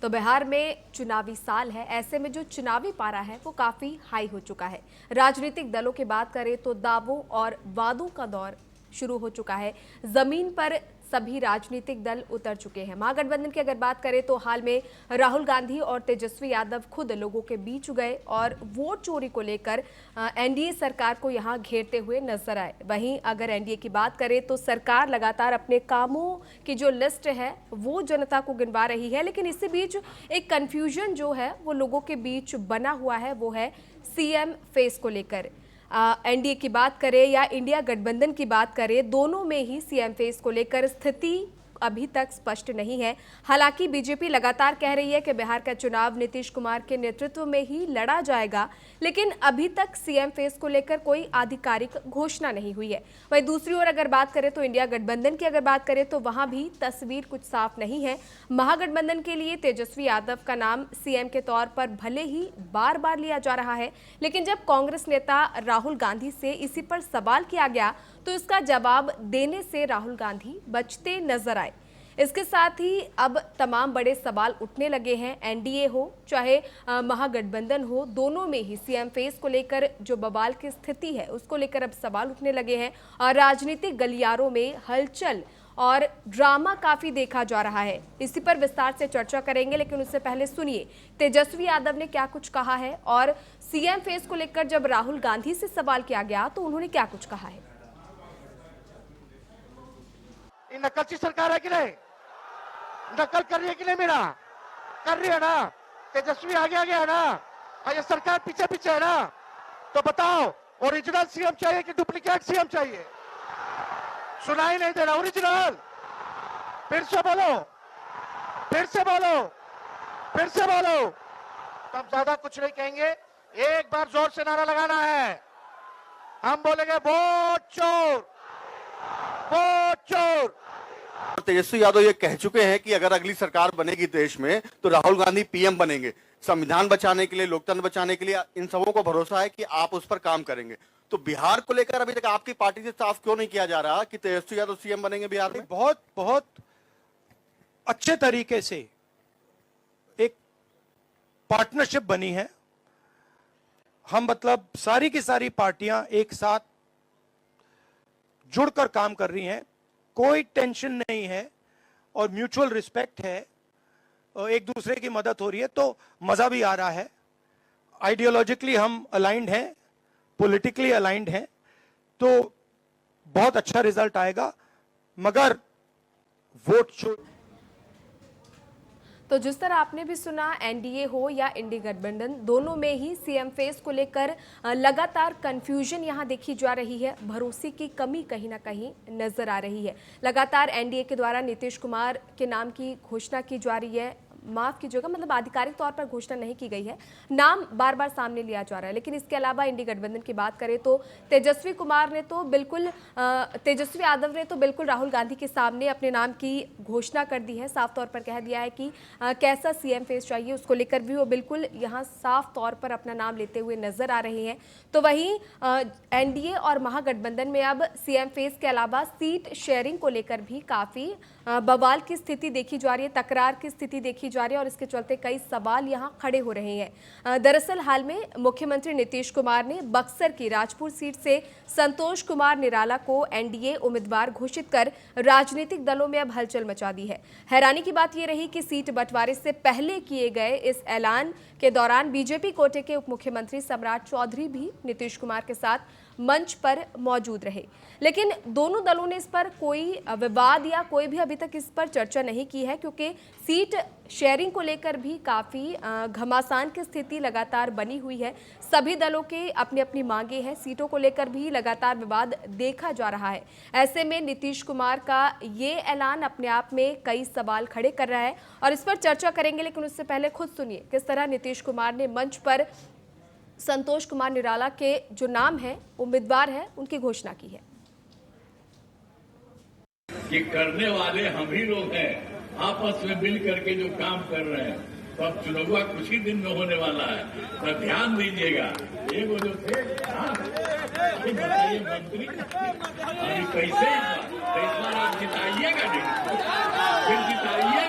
तो बिहार में चुनावी साल है, ऐसे में जो चुनावी पारा है वो काफी हाई हो चुका है। राजनीतिक दलों की बात करें तो दावों और वादों का दौर शुरू हो चुका है। जमीन पर सभी राजनीतिक दल उतर चुके हैं। महागठबंधन की अगर बात करें तो हाल में राहुल गांधी और तेजस्वी यादव खुद लोगों के बीच गए और वोट चोरी को लेकर एनडीए सरकार को यहां घेरते हुए नजर आए। वहीं अगर एनडीए की बात करें तो सरकार लगातार अपने कामों की जो लिस्ट है वो जनता को गिनवा रही है, लेकिन इसी बीच एक कंफ्यूजन जो है वो लोगों के बीच बना हुआ है, वो है सीएम फेस को लेकर। एनडीए की बात करें या इंडिया गठबंधन की बात करें, दोनों में ही सीएम फेस को लेकर स्थिति अभी तक स्पष्ट नहीं है। हालांकि बीजेपी लगातार कह रही है कि बिहार का चुनाव नीतीश कुमार के नेतृत्व में ही लड़ा जाएगा, लेकिन अभी तक सीएम फेस को लेकर कोई आधिकारिक घोषणा नहीं हुई है। वहीं दूसरी ओर अगर बात करें तो इंडिया गठबंधन की अगर बात करें तो वहां भी तस्वीर कुछ साफ नहीं है। महागठबंधन के लिए तेजस्वी यादव का नाम सीएम के तौर पर भले ही बार बार लिया जा रहा है, लेकिन जब कांग्रेस नेता राहुल गांधी से इसी पर सवाल किया गया तो इसका जवाब देने से राहुल गांधी बचते नजर आए। इसके साथ ही अब तमाम बड़े सवाल उठने लगे हैं। एनडीए हो चाहे महागठबंधन हो, दोनों में ही सीएम फेस को लेकर जो बवाल की स्थिति है उसको लेकर अब सवाल उठने लगे हैं और राजनीतिक गलियारों में हलचल और ड्रामा काफी देखा जा रहा है। इसी पर विस्तार से चर्चा करेंगे, लेकिन उससे पहले सुनिए तेजस्वी यादव ने क्या कुछ कहा है और सीएम फेस को लेकर जब राहुल गांधी से सवाल किया गया तो उन्होंने क्या कुछ कहा है। ये नकलची सरकार है कि नहीं? नकल कर रही है कि नहीं? मेरा कर रही है ना? तेजस्वी आगे आगे है ना? और ये सरकार पीछे पीछे है ना? तो बताओ, ओरिजिनल सीएम चाहिए कि डुप्लीकेट सीएम चाहिए? सुनाई नहीं दे रहा। ओरिजिनल, फिर से बोलो, फिर से बोलो, फिर से बोलो। तब ज्यादा कुछ नहीं कहेंगे, एक बार जोर से नारा लगाना है। हम बोलेंगे वोट चोर, वोट चोर। तेजस्वी यादव ये कह चुके हैं कि अगर अगली सरकार बनेगी देश में तो राहुल गांधी पीएम बनेंगे। संविधान बचाने के लिए, लोकतंत्र बचाने के लिए इन सबों को भरोसा है कि आप उस पर काम करेंगे। तो बिहार को लेकर अभी तक आपकी पार्टी से साफ क्यों नहीं किया जा रहा कि तेजस्वी यादव सीएम बनेंगे बिहार में? बहुत बहुत अच्छे तरीके से एक पार्टनरशिप बनी है। हम मतलब सारी की सारी पार्टियां एक साथ जुड़कर काम कर रही हैं, कोई टेंशन नहीं है और म्यूचुअल रिस्पेक्ट है, एक दूसरे की मदद हो रही है, तो मजा भी आ रहा है। आइडियोलॉजिकली हम अलाइंड हैं, पॉलिटिकली अलाइंड हैं, तो बहुत अच्छा रिजल्ट आएगा। मगर वोट छोड़। तो जिस तरह आपने भी सुना, एनडीए हो या इंडिया गठबंधन, दोनों में ही सीएम फेस को लेकर लगातार कंफ्यूजन यहां देखी जा रही है। भरोसे की कमी कहीं ना कहीं नजर आ रही है। लगातार एनडीए के द्वारा नीतीश कुमार के नाम की घोषणा की जा रही है, माफ कीजिएगा, मतलब आधिकारिक तौर पर घोषणा नहीं की गई है, नाम बार बार सामने लिया जा रहा है। लेकिन इसके अलावा इंडिया गठबंधन की बात करें तो तेजस्वी यादव ने तो बिल्कुल राहुल गांधी के सामने अपने नाम की घोषणा कर दी है। साफ तौर पर कह दिया है कि कैसा सीएम फेस चाहिए उसको लेकर भी वो बिल्कुल यहाँ साफ तौर पर अपना नाम लेते हुए नजर आ रहे हैं। तो वहीं एनडीए और महागठबंधन में अब सीएम फेस के अलावा सीट शेयरिंग को लेकर भी काफी बवाल की स्थिति देखी जा रही है, तकरार की स्थिति देखी जा रही है और इसके चलते कई सवाल यहां खड़े हो रहे हैं। दरअसल हाल में मुख्यमंत्री नीतीश कुमार ने बक्सर की राजपुर सीट से संतोष कुमार निराला को एनडीए उम्मीदवार घोषित कर राजनीतिक दलों में अब हलचल मचा दी है। हैरानी की बात यह रही कि सीट बंटवारे से पहले किए गए इस ऐलान के दौरान बीजेपी कोटे के उप मुख्यमंत्री सम्राट चौधरी भी नीतीश कुमार के साथ मंच पर मौजूद रहे, लेकिन दोनों दलों ने इस पर कोई विवाद या कोई भी अभी तक इस पर चर्चा नहीं की है, क्योंकि सीट शेयरिंग को लेकर भी काफी घमासान की स्थिति लगातार बनी हुई है। सभी दलों के अपनी अपनी मांगे हैं, सीटों को लेकर भी लगातार विवाद देखा जा रहा है। ऐसे में नीतीश कुमार का ये ऐलान अपने आप में कई सवाल खड़े कर रहा है और इस पर चर्चा करेंगे, लेकिन उससे पहले खुद सुनिए किस तरह नीतीश कुमार ने मंच पर संतोष कुमार निराला के जो नाम है, उम्मीदवार है, उनकी घोषणा की है। ये करने वाले हम ही लोग हैं, आपस में मिल करके जो काम कर रहे हैं। तो अब चुनाव कुछ ही दिन में होने वाला है, तो ध्यान दीजिएगा। ये वो जो थे बताइए मंत्री, अभी कैसे इस बार आप जिताइएगा नहीं, फिर जिताइए